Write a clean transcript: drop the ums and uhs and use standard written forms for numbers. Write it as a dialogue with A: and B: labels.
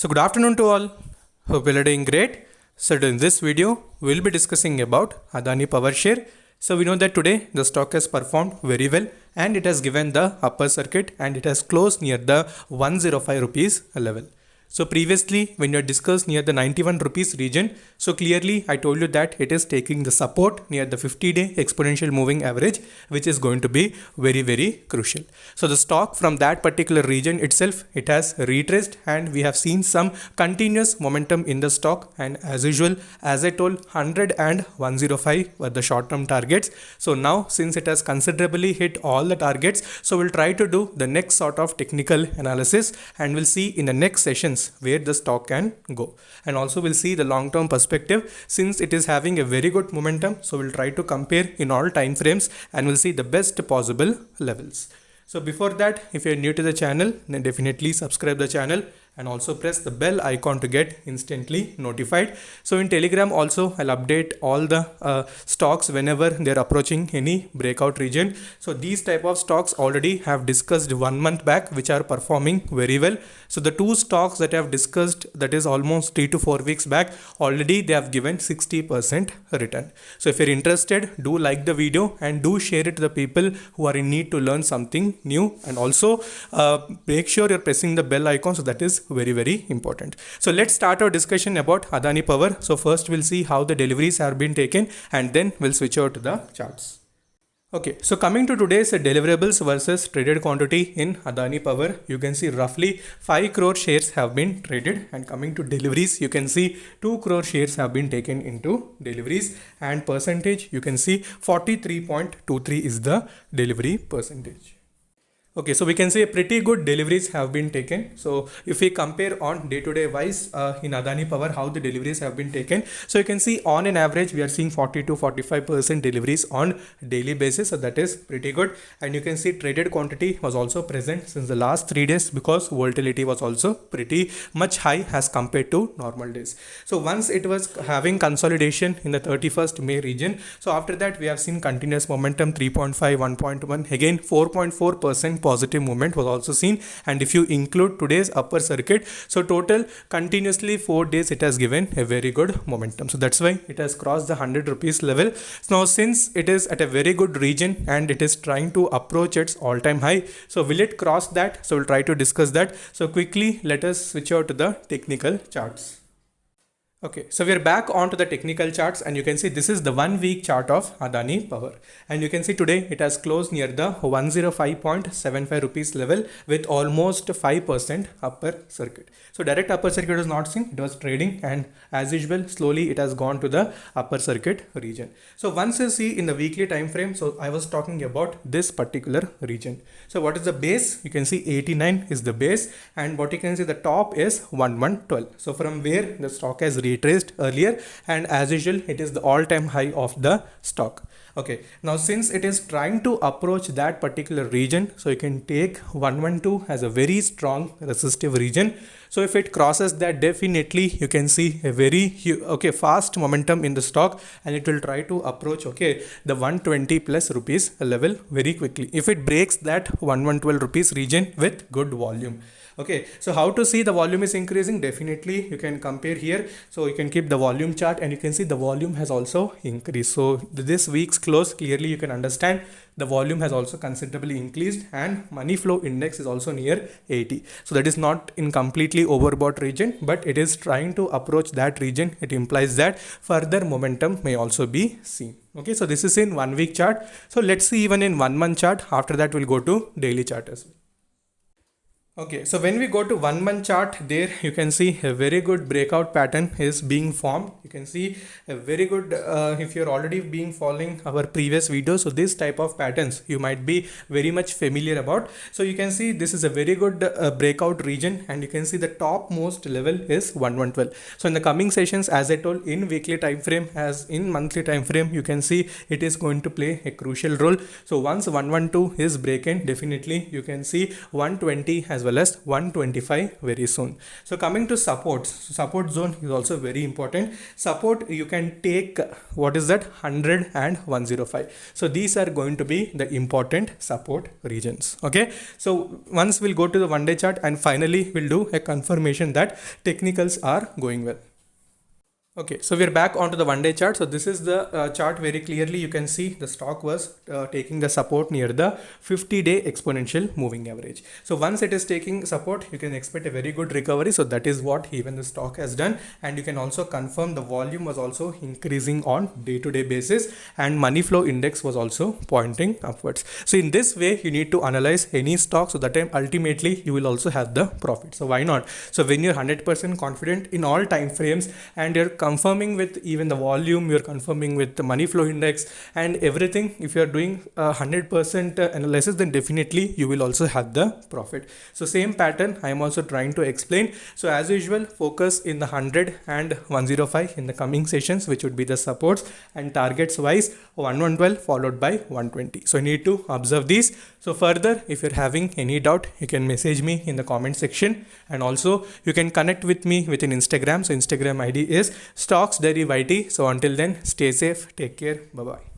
A: So good afternoon to all. Hope you are doing great. So in this video, we'll be discussing about Adani Power Share. So we know that today the stock has performed very well and it has given the upper circuit and it has closed near the 105 rupees level. So previously when you discussed near the 91 rupees region, so clearly I told you that it is taking the support near the 50-day exponential moving average, which is going to be very crucial. So the stock from that particular region itself, it has retraced and we have seen some continuous momentum in the stock, and as usual, as I told, 100 and 105 were the short-term targets. So now since it has considerably hit all the targets, so we'll try to do the next sort of technical analysis and we'll see in the next sessions where the stock can go, and also we'll see the long-term perspective since it is having a very good momentum. So we'll try to compare in all time frames and we'll see the best possible levels. So before that, if you're new to the channel, then definitely subscribe the channel and also press the bell icon to get instantly notified. So in Telegram also I'll update all the stocks whenever they're approaching any breakout region. So these type of stocks already have discussed 1 month back, which are performing very well. So the two stocks that I have discussed, that is almost 3 to 4 weeks back, already they have given 60% return. So if you're interested, do like the video and do share it to the people who are in need to learn something new, and also make sure you're pressing the bell icon. So that is very important. So let's start our discussion about Adani Power. So first we'll see how the deliveries have been taken and then we'll switch over to the charts. Okay, so coming to today's deliverables versus traded quantity in Adani Power, you can see roughly 5 crore shares have been traded, and coming to deliveries, you can see 2 crore shares have been taken into deliveries, and percentage, you can see 43.23 is the delivery percentage. Okay, so we can say pretty good deliveries have been taken. So if we compare on day-to-day wise in Adani Power how the deliveries have been taken, so you can see on an average we are seeing 40 to 45% deliveries on daily basis. So that is pretty good, and you can see traded quantity was also present since the last 3 days because volatility was also pretty much high as compared to normal days. So once it was having consolidation in the 31st May region, so after that we have seen continuous momentum 3.5, 1.1, again 4.4% positive movement was also seen, and if you include today's upper circuit, so total continuously 4 days it has given a very good momentum. So that's why it has crossed the 100 rupees level. So now since it is at a very good region and it is trying to approach its all-time high, so will it cross that? So we'll try to discuss that. So quickly let us switch over to the technical charts. Okay, so we're back onto the technical charts, and you can see this is the 1 week chart of Adani Power, and you can see today it has closed near the 105.75 rupees level with almost 5% upper circuit. So direct upper circuit was not seen, it was trading, and as usual slowly it has gone to the upper circuit region. So once you see in the weekly time frame, so I was talking about this particular region. So what is the base? You can see 89 is the base, and what you can see the top is 1112. So from where the stock has retraced earlier, and as usual it is the all-time high of the stock. Okay, now since it is trying to approach that particular region, so you can take 112 as a very strong resistive region. So if it crosses that, definitely you can see a very fast momentum in the stock, and it will try to approach the 120 plus rupees level very quickly if it breaks that 1112 rupees region with good volume. Okay, so how to see the volume is increasing? Definitely you can compare here. So you can keep the volume chart and you can see the volume has also increased. So this week's close, clearly you can understand the volume has also considerably increased, and money flow index is also near 80. So that is not in completely overbought region, but it is trying to approach that region. It implies that further momentum may also be seen. Okay, so this is in 1 week chart. So let's see even in 1 month chart. After that we'll go to daily chart as well. Okay, so when we go to 1 month chart, there you can see a very good breakout pattern is being formed. You can see a very good, if you're already been following our previous videos, so this type of patterns you might be very much familiar about. So you can see this is a very good breakout region, and you can see the topmost level is 1112. So in the coming sessions, as I told, in weekly time frame as in monthly time frame, you can see it is going to play a crucial role. So once 112 is breaking, definitely you can see 120 has well as 125 very soon. So coming to supports, support zone is also very important. Support, you can take what is that 100 and 105. So these are going to be the important support regions. Okay, so once we'll go to the 1 day chart, and finally we'll do a confirmation that technicals are going well. Okay, so we're back onto the 1 day chart. So this is the chart. Very clearly you can see the stock was taking the support near the 50-day exponential moving average. So once it is taking support, you can expect a very good recovery. So that is what even the stock has done, and you can also confirm the volume was also increasing on day-to-day basis, and money flow index was also pointing upwards. So in this way you need to analyze any stock, so that time ultimately you will also have the profit. So why not? So when you're 100% confident in all time frames, and you're confirming with even the volume, you're confirming with the money flow index and everything, if you're doing 100% analysis, then definitely you will also have the profit. So same pattern I am also trying to explain. So as usual, focus in the 100 and 105 in the coming sessions, which would be the supports, and targets wise 1112 followed by 120. So you need to observe these. So further, if you're having any doubt, you can message me in the comment section, and also you can connect with me within Instagram. So Instagram ID is StocksDairyYT. So until then, stay safe, take care, bye bye.